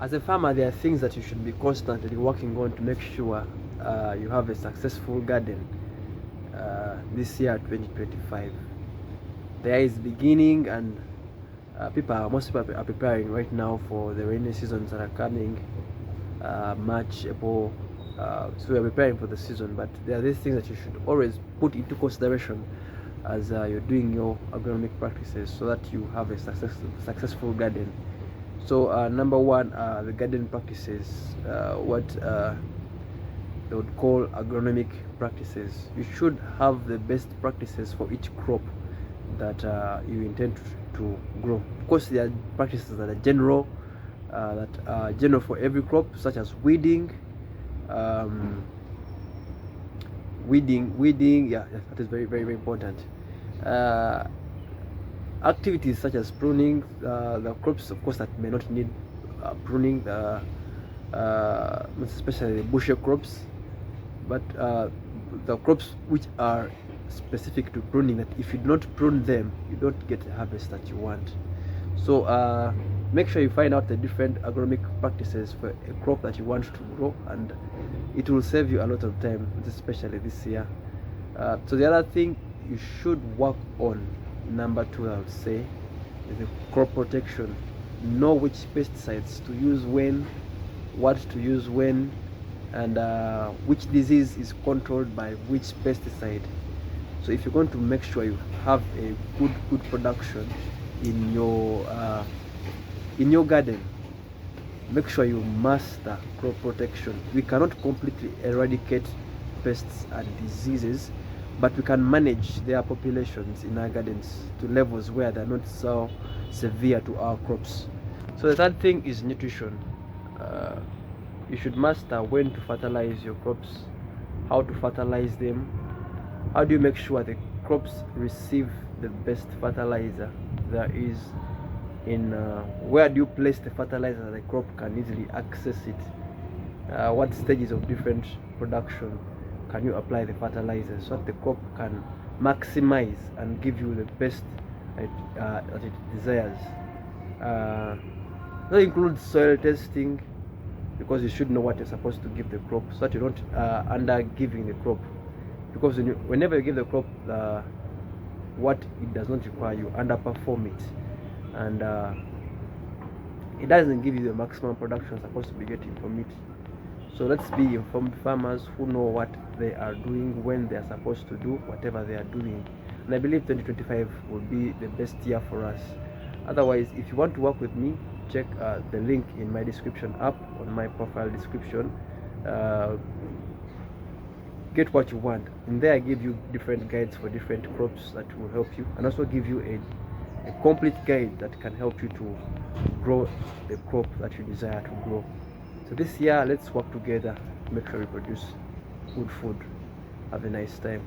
As a farmer, there are things that you should be constantly working on to make sure you have a successful garden this year 2025. The year is beginning, and most people are preparing right now for the rainy seasons that are coming, March, April. So we are preparing for the season, but there are these things that you should always put into consideration as you're doing your agronomic practices, so that you have a successful garden. So number one, the garden practices, what they would call agronomic practices. You should have the best practices for each crop that you intend to grow. Of course, there are practices that are general, that are general for every crop, such as weeding. um, weeding, yeah, that is very, very, very important. uh, Activities such as pruning the crops, of course, that may not need pruning, especially the bushel crops, but the crops which are specific to pruning, that if you do not prune them, you don't get the harvest that you want. So make sure you find out the different agronomic practices for a crop that you want to grow, and it will save you a lot of time, especially this year. So the other thing you should work on, number two, I would say, is the crop protection. Know which pesticides to use when, what to use when, and which disease is controlled by which pesticide. So if you're going to make sure you have a good production in your garden, make sure you master crop protection. We cannot completely eradicate pests and diseases, but we can manage their populations in our gardens to levels where they're not so severe to our crops. So the third thing is nutrition. uh, you should master when to fertilize your crops, how to fertilize them, how do you make sure the crops receive the best fertilizer there is, in where do you place the fertilizer the crop can easily access it, what stages of different production can you apply the fertilizer so that the crop can maximize and give you the best that it desires. That includes soil testing, because you should know what you're supposed to give the crop, so that you don't under giving the crop, because whenever you give the crop what it does not require, you underperform it, and it doesn't give you the maximum production supposed to be getting from it. So let's be informed farmers who know what they are doing when they are supposed to do whatever they are doing. And I believe 2025 will be the best year for us. Otherwise, if you want to work with me, check the link in my description up on my profile description. uh, get what you want. In there I give you different guides for different crops that will help you, and also give you a complete guide that can help you to grow the crop that you desire to grow. So this year, let's work together to make sure we produce good food. Have a nice time.